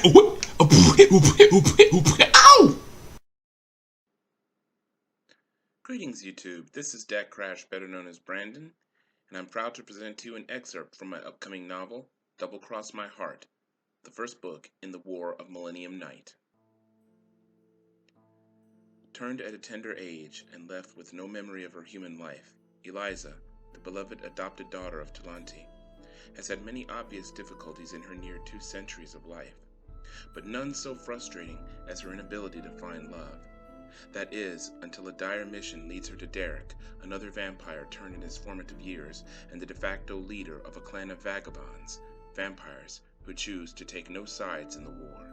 Ow! Greetings, YouTube. This is DecKrash, better known as Brandon, and I'm proud to present to you an excerpt from my upcoming novel, Double Cross My Heart, the first book in the War of Millennium Night. Turned at a tender age and left with no memory of her human life, Elisa, the beloved adopted daughter of Talante, has had many obvious difficulties in her near 2 centuries of life, but none so frustrating as her inability to find love. That is, until a dire mission leads her to Derek, another vampire turned in his formative years and the de facto leader of a clan of vagabonds, vampires who choose to take no sides in the war.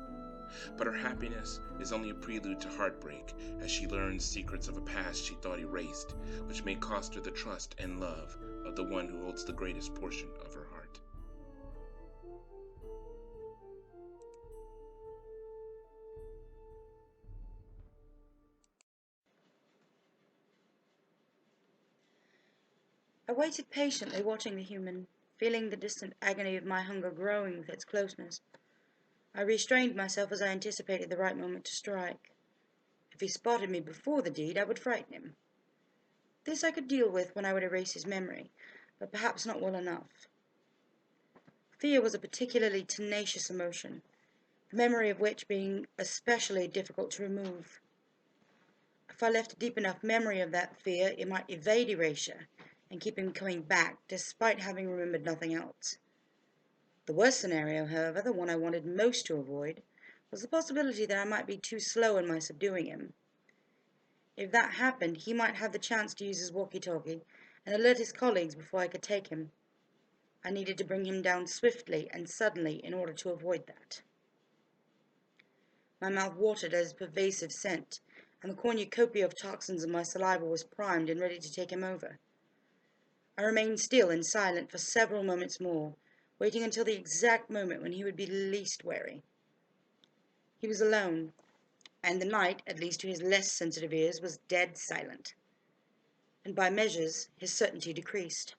But her happiness is only a prelude to heartbreak as she learns secrets of a past she thought erased, which may cost her the trust and love of the one who holds the greatest portion of her heart. I waited patiently, watching the human, feeling the distant agony of my hunger growing with its closeness. I restrained myself as I anticipated the right moment to strike. If he spotted me before the deed, I would frighten him. This I could deal with when I would erase his memory, but perhaps not well enough. Fear was a particularly tenacious emotion, the memory of which being especially difficult to remove. If I left a deep enough memory of that fear, it might evade erasure and keep him coming back despite having remembered nothing else. The worst scenario, however, the one I wanted most to avoid, was the possibility that I might be too slow in my subduing him. If that happened, he might have the chance to use his walkie-talkie and alert his colleagues before I could take him. I needed to bring him down swiftly and suddenly in order to avoid that. My mouth watered at his pervasive scent, and the cornucopia of toxins in my saliva was primed and ready to take him over. I remained still and silent for several moments more, waiting until the exact moment when he would be least wary. He was alone, and the night, at least to his less sensitive ears, was dead silent. And by measures, his certainty decreased.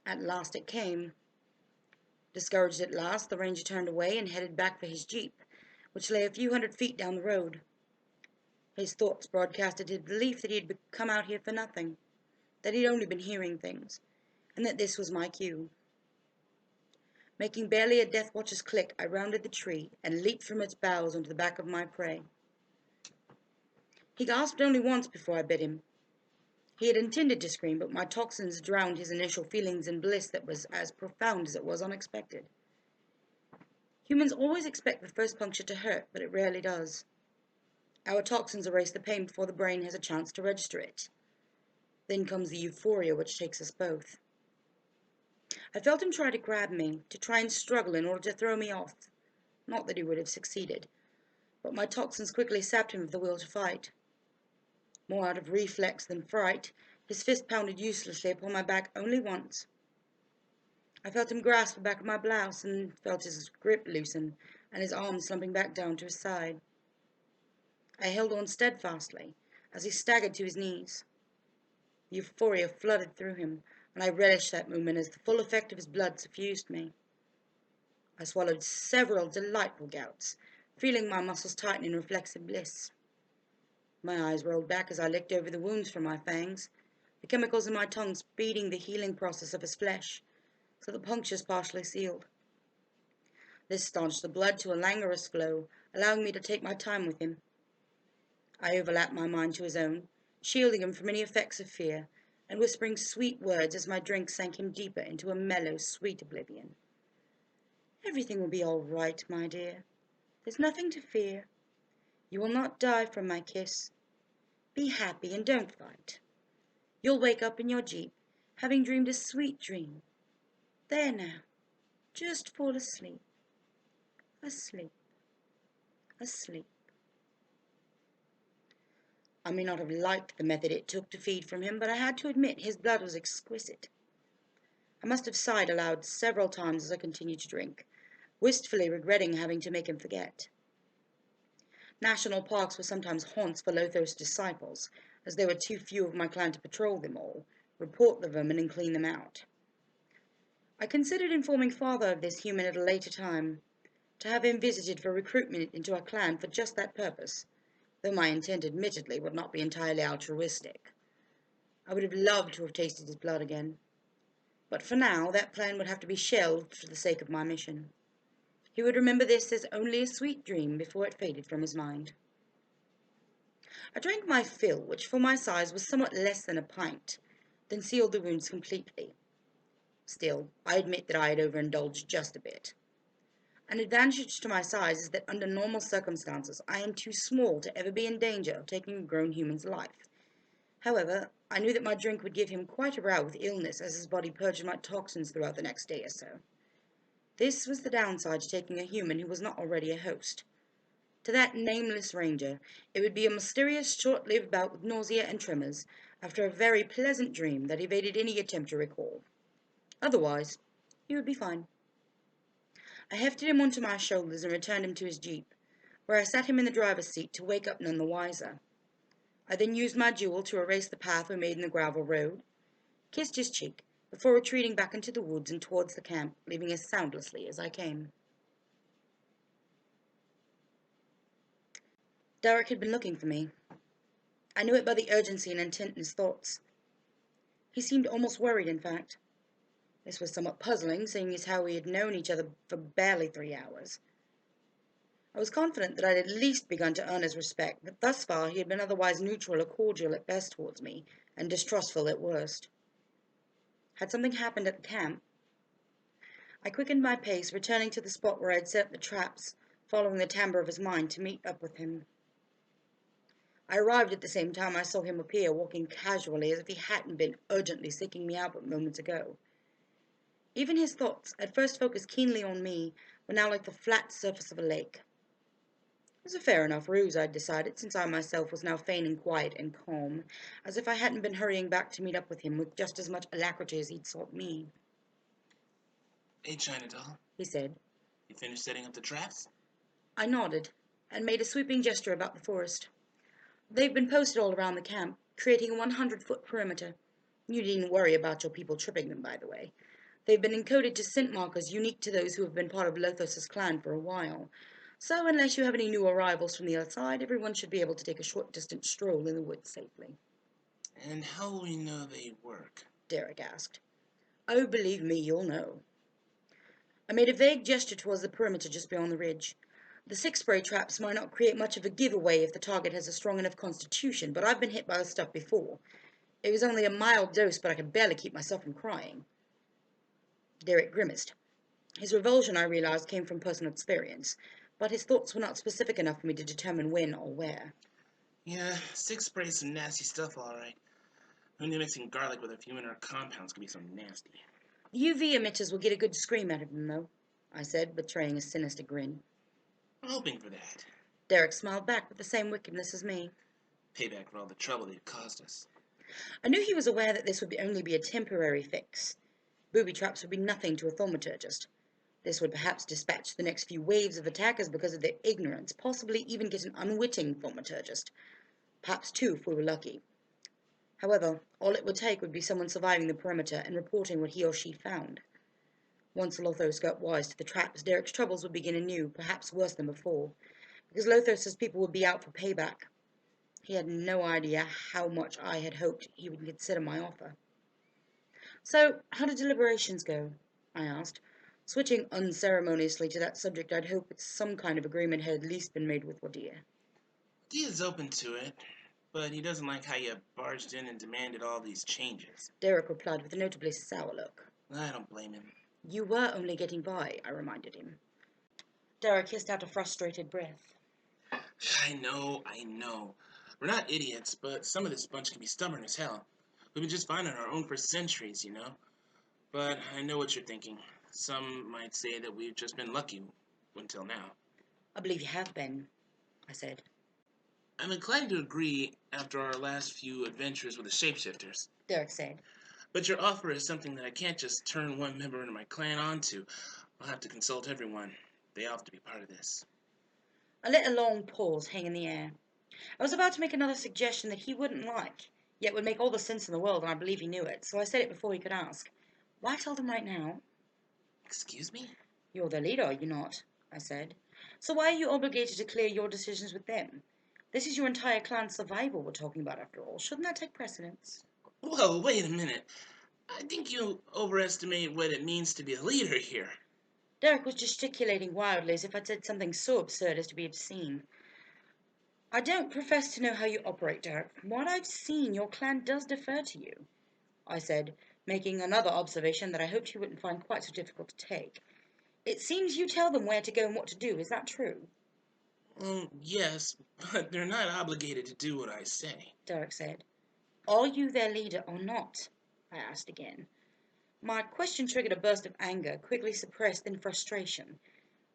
At last it came. Discouraged at last, the ranger turned away and headed back for his jeep, which lay a few hundred feet down the road. His thoughts broadcasted his belief that he had come out here for nothing, that he'd only been hearing things, and that this was my cue. Making barely a death watch's click, I rounded the tree and leaped from its boughs onto the back of my prey. He gasped only once before I bit him. He had intended to scream, but my toxins drowned his initial feelings in bliss that was as profound as it was unexpected. Humans always expect the first puncture to hurt, but it rarely does. Our toxins erase the pain before the brain has a chance to register it. Then comes the euphoria which takes us both. I felt him try to grab me, to try and struggle in order to throw me off. Not that he would have succeeded, but my toxins quickly sapped him of the will to fight. More out of reflex than fright, his fist pounded uselessly upon my back only once. I felt him grasp the back of my blouse and felt his grip loosen and his arm slumping back down to his side. I held on steadfastly as he staggered to his knees. Euphoria flooded through him, and I relished that moment as the full effect of his blood suffused me. I swallowed several delightful gouts, feeling my muscles tighten in reflexive bliss. My eyes rolled back as I licked over the wounds from my fangs, the chemicals in my tongue speeding the healing process of his flesh, so the punctures partially sealed. This staunched the blood to a languorous flow, allowing me to take my time with him. I overlapped my mind to his own, shielding him from any effects of fear, and whispering sweet words as my drink sank him deeper into a mellow, sweet oblivion. Everything will be all right, my dear. There's nothing to fear. You will not die from my kiss. Be happy and don't fight. You'll wake up in your jeep, having dreamed a sweet dream. There now, just fall asleep. Asleep. Asleep. I may not have liked the method it took to feed from him, but I had to admit his blood was exquisite. I must have sighed aloud several times as I continued to drink, wistfully regretting having to make him forget. National parks were sometimes haunts for Lothar's disciples, as there were too few of my clan to patrol them all, report the vermin and clean them out. I considered informing father of this human at a later time, to have him visited for recruitment into our clan for just that purpose, though my intent admittedly would not be entirely altruistic. I would have loved to have tasted his blood again, but for now that plan would have to be shelved for the sake of my mission. He would remember this as only a sweet dream before it faded from his mind. I drank my fill, which for my size was somewhat less than a pint, then sealed the wounds completely. Still, I admit that I had overindulged just a bit. An advantage to my size is that under normal circumstances I am too small to ever be in danger of taking a grown human's life. However, I knew that my drink would give him quite a row with illness as his body purged my toxins throughout the next day or so. This was the downside to taking a human who was not already a host. To that nameless ranger, it would be a mysterious, short-lived bout with nausea and tremors, after a very pleasant dream that evaded any attempt to recall. Otherwise, he would be fine. I hefted him onto my shoulders and returned him to his jeep, where I sat him in the driver's seat to wake up none the wiser. I then used my jewel to erase the path we made in the gravel road, kissed his cheek, before retreating back into the woods and towards the camp, leaving as soundlessly as I came. Derek had been looking for me. I knew it by the urgency and intent in his thoughts. He seemed almost worried, in fact. This was somewhat puzzling, seeing as how we had known each other for barely 3 hours. I was confident that I had at least begun to earn his respect, but thus far he had been otherwise neutral or cordial at best towards me, and distrustful at worst. Had something happened at the camp? I quickened my pace, returning to the spot where I had set up the traps, following the timbre of his mind to meet up with him. I arrived at the same time I saw him appear, walking casually as if he hadn't been urgently seeking me out but moments ago. Even his thoughts, at first focused keenly on me, were now like the flat surface of a lake. It was a fair enough ruse, I'd decided, since I myself was now feigning quiet and calm, as if I hadn't been hurrying back to meet up with him with just as much alacrity as he'd sought me. Hey, China doll. He said. You finished setting up the traps? I nodded, and made a sweeping gesture about the forest. They've been posted all around the camp, creating a 100-foot perimeter. You needn't worry about your people tripping them, by the way. They've been encoded to scent markers unique to those who have been part of Lothos's clan for a while. So unless you have any new arrivals from the other side, everyone should be able to take a short-distance stroll in the woods safely. And how will we know they work? Derek asked. Oh, believe me, you'll know. I made a vague gesture towards the perimeter just beyond the ridge. The 6-spray traps might not create much of a giveaway if the target has a strong enough constitution, but I've been hit by the stuff before. It was only a mild dose, but I could barely keep myself from crying. Derek grimaced. His revulsion, I realized, came from personal experience, but his thoughts were not specific enough for me to determine when or where. Yeah, 6 sprays some nasty stuff, all right. Only mixing garlic with a few inert compounds can be so nasty. The UV emitters will get a good scream out of them, though, I said, betraying a sinister grin. I'm hoping for that. Derek smiled back with the same wickedness as me. Payback for all the trouble they've caused us. I knew he was aware that this would only be a temporary fix. Booby traps would be nothing to a thaumaturgist. This would perhaps dispatch the next few waves of attackers because of their ignorance, possibly even get an unwitting thaumaturgist. Perhaps 2 if we were lucky. However, all it would take would be someone surviving the perimeter and reporting what he or she found. Once Lothos got wise to the traps, Derek's troubles would begin anew, perhaps worse than before, because Lothos's people would be out for payback. He had no idea how much I had hoped he would consider my offer. So, how did deliberations go? I asked, switching unceremoniously to that subject I'd hoped some kind of agreement had at least been made with Wadir. Dia's open to it, but he doesn't like how you barged in and demanded all these changes. Derek replied with a notably sour look. I don't blame him. You were only getting by, I reminded him. Derek hissed out a frustrated breath. I know. We're not idiots, but some of this bunch can be stubborn as hell. We've been just fine on our own for centuries, you know? But I know what you're thinking. Some might say that we've just been lucky until now. I believe you have been, I said. I'm inclined to agree after our last few adventures with the shapeshifters. Derek said. But your offer is something that I can't just turn one member of my clan onto. I'll have to consult everyone. They all have to be part of this. I let a long pause hang in the air. I was about to make another suggestion that he wouldn't like, yet would make all the sense in the world, and I believe he knew it, so I said it before he could ask. Why tell them right now? Excuse me? You're the leader, are you not? I said. So why are you obligated to clear your decisions with them? This is your entire clan's survival we're talking about, after all. Shouldn't that take precedence? Whoa, wait a minute. I think you overestimate what it means to be a leader here. Derek was gesticulating wildly as if I'd said something so absurd as to be obscene. I don't profess to know how you operate, Derek. From what I've seen, your clan does defer to you, I said, making another observation that I hoped you wouldn't find quite so difficult to take. It seems you tell them where to go and what to do. Is that true? Yes, but they're not obligated to do what I say. Derek said. Are you their leader or not? I asked again. My question triggered a burst of anger, quickly suppressed in frustration.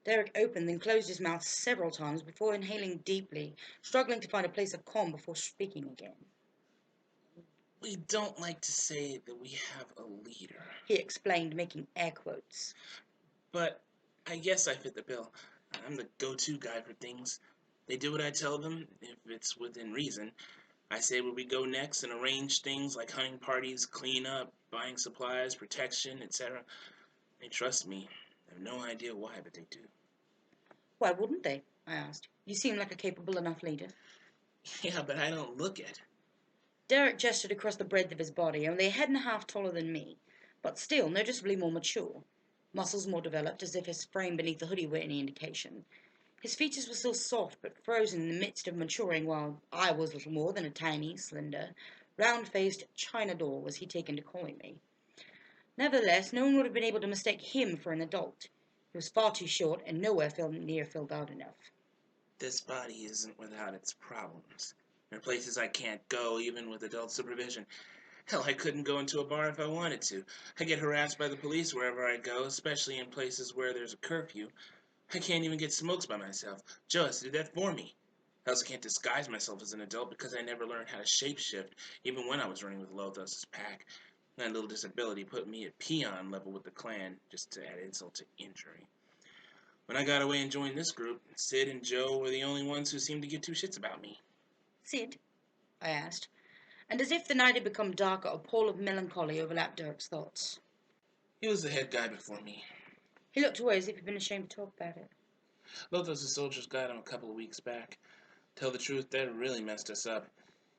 Derek opened and closed his mouth several times before inhaling deeply, struggling to find a place of calm before speaking again. We don't like to say that we have a leader, He explained, making air quotes. but I guess I fit the bill. I'm the go-to guy for things. They do what I tell them, if it's within reason. I say where we go next and arrange things like hunting parties, clean up, buying supplies, protection, etc. They trust me. I have no idea why, but they do. Why wouldn't they? I asked. You seem like a capable enough leader. Yeah, but I don't look it. Derek gestured across the breadth of his body, only a head and a half taller than me, but still noticeably more mature. Muscles more developed, as if his frame beneath the hoodie were any indication. His features were still soft, but frozen in the midst of maturing, while I was little more than a tiny, slender, round-faced China doll, was he taken to calling me. Nevertheless, no one would have been able to mistake him for an adult. He was far too short and nowhere near filled out enough. This body isn't without its problems. There are places I can't go, even with adult supervision. Hell, I couldn't go into a bar if I wanted to. I get harassed by the police wherever I go, especially in places where there's a curfew. I can't even get smokes by myself. Joe has to do that for me. I also can't disguise myself as an adult because I never learned how to shapeshift, even when I was running with Lothos's pack. That little disability put me at peon level with the clan, just to add insult to injury. When I got away and joined this group, Sid and Joe were the only ones who seemed to give two shits about me. Sid? I asked, and as if the night had become darker, a pall of melancholy overlapped Derek's thoughts. He was the head guy before me. He looked away as if he'd been ashamed to talk about it. Lothos's soldiers got him a couple of weeks back. Tell the truth, that really messed us up.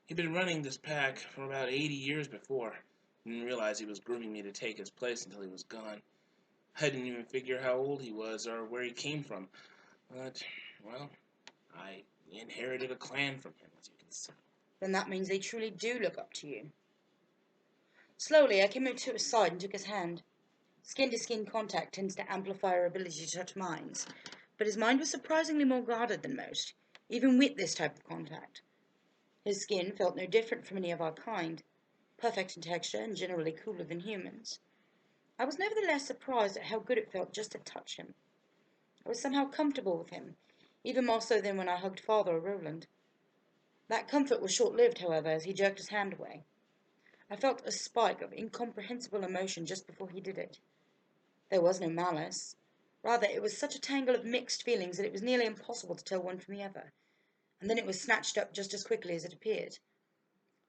He'd been running this pack for about 80 years before. Didn't realize he was grooming me to take his place until he was gone. I didn't even figure how old he was or where he came from. But, well, I inherited a clan from him, as you can see. Then that means they truly do look up to you. Slowly, I came over to his side and took his hand. Skin-to-skin contact tends to amplify our ability to touch minds, but his mind was surprisingly more guarded than most, even with this type of contact. His skin felt no different from any of our kind, perfect in texture and generally cooler than humans. I was nevertheless surprised at how good it felt just to touch him. I was somehow comfortable with him, even more so than when I hugged Father or Roland. That comfort was short-lived, however, as he jerked his hand away. I felt a spike of incomprehensible emotion just before he did it. There was no malice. Rather, it was such a tangle of mixed feelings that it was nearly impossible to tell one from the other, and then it was snatched up just as quickly as it appeared.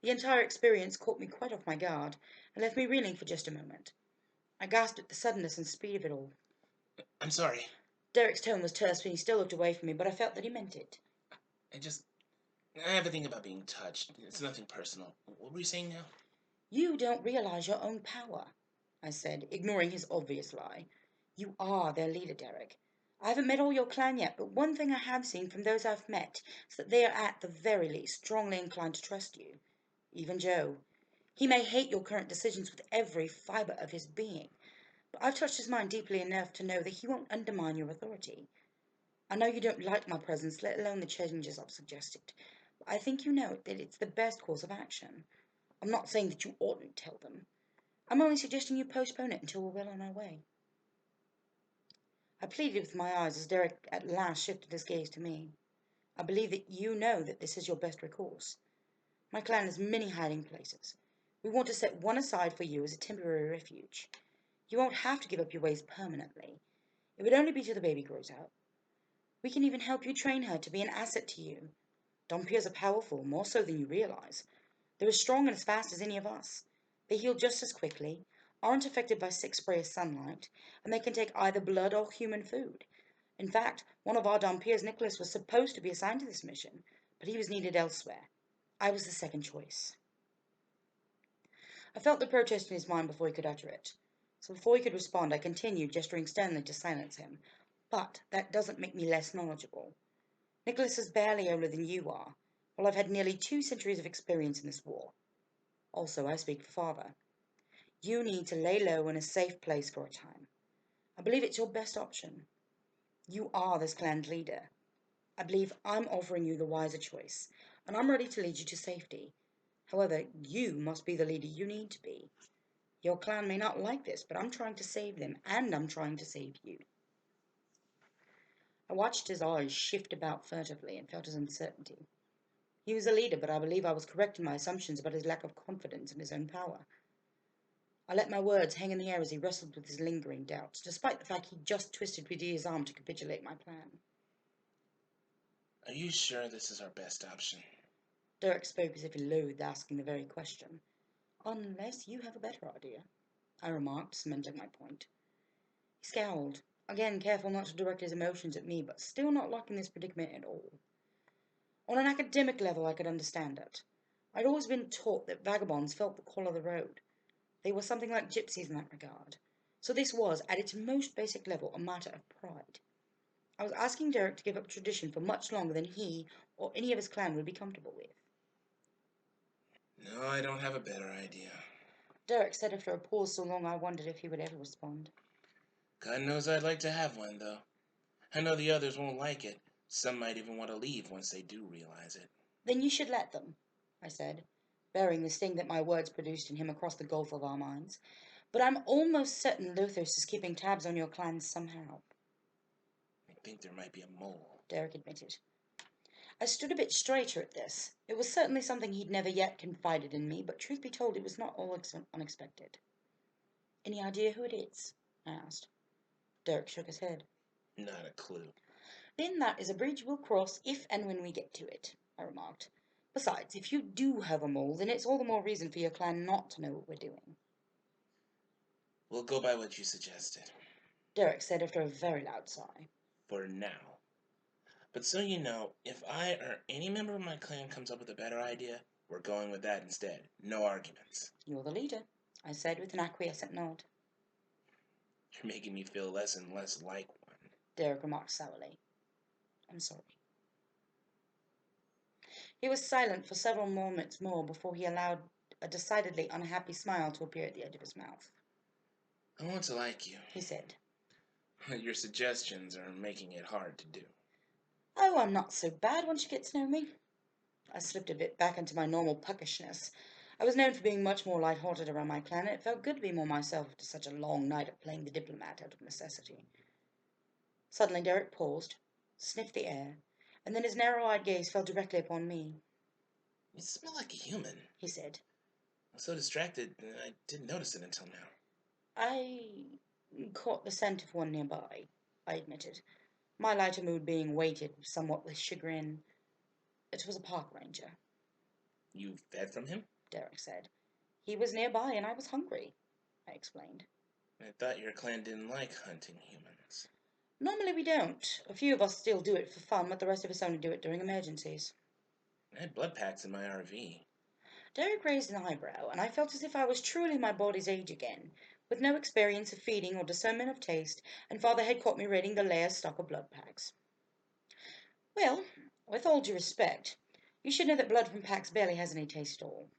The entire experience caught me quite off my guard and left me reeling for just a moment. I gasped at the suddenness and speed of it all. I'm sorry. Derek's tone was terse when he still looked away from me, but I felt that he meant it. I have a thing about being touched. It's nothing personal. What were you saying now? You don't realize your own power, I said, ignoring his obvious lie. You are their leader, Derek. I haven't met all your clan yet, but one thing I have seen from those I've met is that they are at the very least strongly inclined to trust you. Even Joe. He may hate your current decisions with every fibre of his being, but I've touched his mind deeply enough to know that he won't undermine your authority. I know you don't like my presence, let alone the changes I've suggested, but I think you know that it's the best course of action. I'm not saying that you oughtn't tell them. I'm only suggesting you postpone it until we're well on our way. I pleaded with my eyes as Derek at last shifted his gaze to me. I believe that you know that this is your best recourse. My clan has many hiding places. We want to set one aside for you as a temporary refuge. You won't have to give up your ways permanently. It would only be till the baby grows up. We can even help you train her to be an asset to you. Dompiers are powerful, more so than you realize. They're as strong and as fast as any of us. They heal just as quickly, aren't affected by 6 spray of sunlight, and they can take either blood or human food. In fact, one of our Dampiers, Nicholas, was supposed to be assigned to this mission, but he was needed elsewhere. I was the second choice. I felt the protest in his mind before he could utter it. So before he could respond, I continued, gesturing sternly to silence him. But that doesn't make me less knowledgeable. Nicholas is barely older than you are, while I've had nearly 2 centuries of experience in this war. Also, I speak for father. You need to lay low in a safe place for a time. I believe it's your best option. You are this clan's leader. I believe I'm offering you the wiser choice, and I'm ready to lead you to safety. However, you must be the leader you need to be. Your clan may not like this, but I'm trying to save them, and I'm trying to save you. I watched his eyes shift about furtively and felt his uncertainty. He was a leader, but I believe I was correct in my assumptions about his lack of confidence in his own power. I let my words hang in the air as he wrestled with his lingering doubts, despite the fact he'd just twisted Widier's arm to capitulate my plan. Are you sure this is our best option? Derek spoke as if he loathed asking the very question. Unless you have a better idea, I remarked, cementing my point. He scowled, again careful not to direct his emotions at me, but still not liking this predicament at all. On an academic level, I could understand it. I'd always been taught that vagabonds felt the call of the road. They were something like gypsies in that regard. So this was, at its most basic level, a matter of pride. I was asking Derek to give up tradition for much longer than he or any of his clan would be comfortable with. No, I don't have a better idea. Derek said after a pause so long I wondered if he would ever respond. God knows I'd like to have one, though. I know the others won't like it. Some might even want to leave once they do realize it. Then you should let them, I said, bearing the sting that my words produced in him across the gulf of our minds. But I'm almost certain Lothos is keeping tabs on your clan somehow. I think there might be a mole, Derek admitted. I stood a bit straighter at this. It was certainly something he'd never yet confided in me, but truth be told, it was not all unexpected. Any idea who it is? I asked. Derek shook his head. Not a clue. Then that is a bridge we'll cross if and when we get to it, I remarked. Besides, if you do have a mole, then it's all the more reason for your clan not to know what we're doing. We'll go by what you suggested. Derek said after a very loud sigh. For now. But so you know, if I or any member of my clan comes up with a better idea, we're going with that instead. No arguments. You're the leader, I said with an acquiescent nod. You're making me feel less and less like one, Derek remarked sourly. I'm sorry. He was silent for several moments more before he allowed a decidedly unhappy smile to appear at the edge of his mouth. I want to like you, He said. Your suggestions are making it hard to do. Oh, I'm not so bad once you get to know me. I slipped a bit back into my normal puckishness. I was known for being much more light-hearted around my clan, and it felt good to be more myself after such a long night of playing the diplomat out of necessity. Suddenly Derek paused, sniffed the air, and then his narrow-eyed gaze fell directly upon me. You smell like a human, He said. I'm so distracted I didn't notice it until now. I caught the scent of one nearby, I admitted, my lighter mood being weighted somewhat with chagrin. It was a park ranger. You fed from him? Derek said. He was nearby and I was hungry, I explained. I thought your clan didn't like hunting humans. Normally we don't. A few of us still do it for fun, but the rest of us only do it during emergencies. I had blood packs in my RV. Derek raised an eyebrow, and I felt as if I was truly my body's age again, with no experience of feeding or discernment of taste, and father had caught me raiding the layer's stock of blood packs. Well, with all due respect, you should know that blood from packs barely has any taste at all.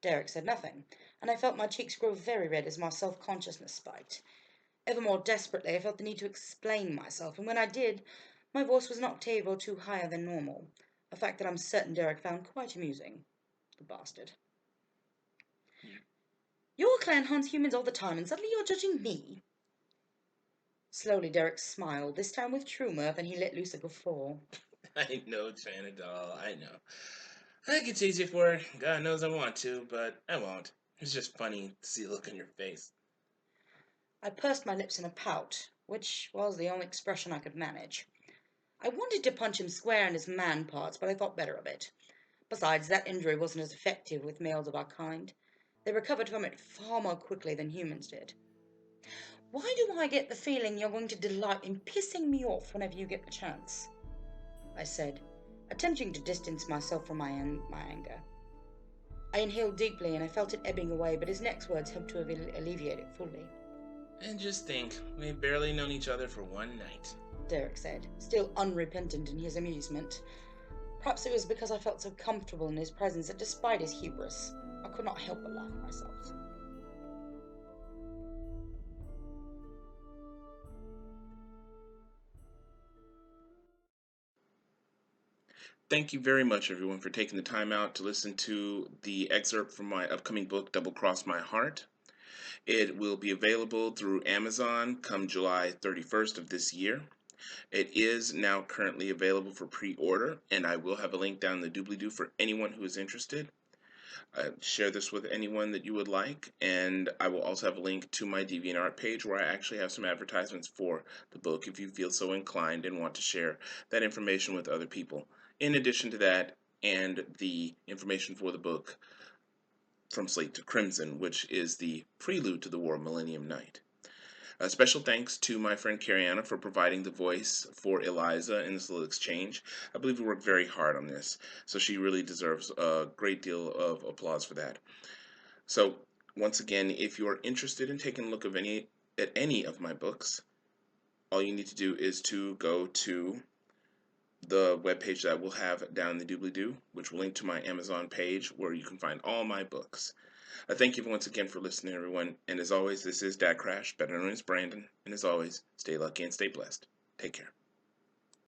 Derek said nothing, and I felt my cheeks grow very red as my self-consciousness spiked. Ever more desperately, I felt the need to explain myself, and when I did, my voice was an octave or two higher than normal, a fact that I'm certain Derek found quite amusing. The bastard. Your clan hunts humans all the time, and suddenly you're judging me? Slowly, Derek smiled, this time with true mirth, and he let loose a guffaw. I know, Tranadol, I know. I could tease you for it. God knows I want to, but I won't. It's just funny to see the look on your face. I pursed my lips in a pout, which was the only expression I could manage. I wanted to punch him square in his man parts, but I thought better of it. Besides, that injury wasn't as effective with males of our kind. They recovered from it far more quickly than humans did. Why do I get the feeling you're going to delight in pissing me off whenever you get the chance? I said, attempting to distance myself from my anger. I inhaled deeply and I felt it ebbing away, but his next words helped to alleviate it fully. And just think, we've barely known each other for one night, Derek said, still unrepentant in his amusement. Perhaps it was because I felt so comfortable in his presence that despite his hubris, I could not help but laugh myself. Thank you very much, everyone, for taking the time out to listen to the excerpt from my upcoming book, Double Cross My Heart. It will be available through Amazon come July 31st of this year. It is now currently available for pre-order, and I will have a link down in the doobly-doo for anyone who is interested. Share this with anyone that you would like, and I will also have a link to my DeviantArt page where I actually have some advertisements for the book if you feel so inclined and want to share that information with other people. In addition to that, and the information for the book From Slate to Crimson, which is the prelude to the War of Millennium Night. A special thanks to my friend Kariana for providing the voice for Elisa in this little exchange. I believe we worked very hard on this, so she really deserves a great deal of applause for that. So, once again, if you're interested in taking a look at any of my books, all you need to do is to go to the webpage that we'll have down in the doobly-doo, which will link to my Amazon page where you can find all my books. Thank you once again for listening, everyone. And as always, this is DecKrash, better known as Brandon. And as always, stay lucky and stay blessed. Take care.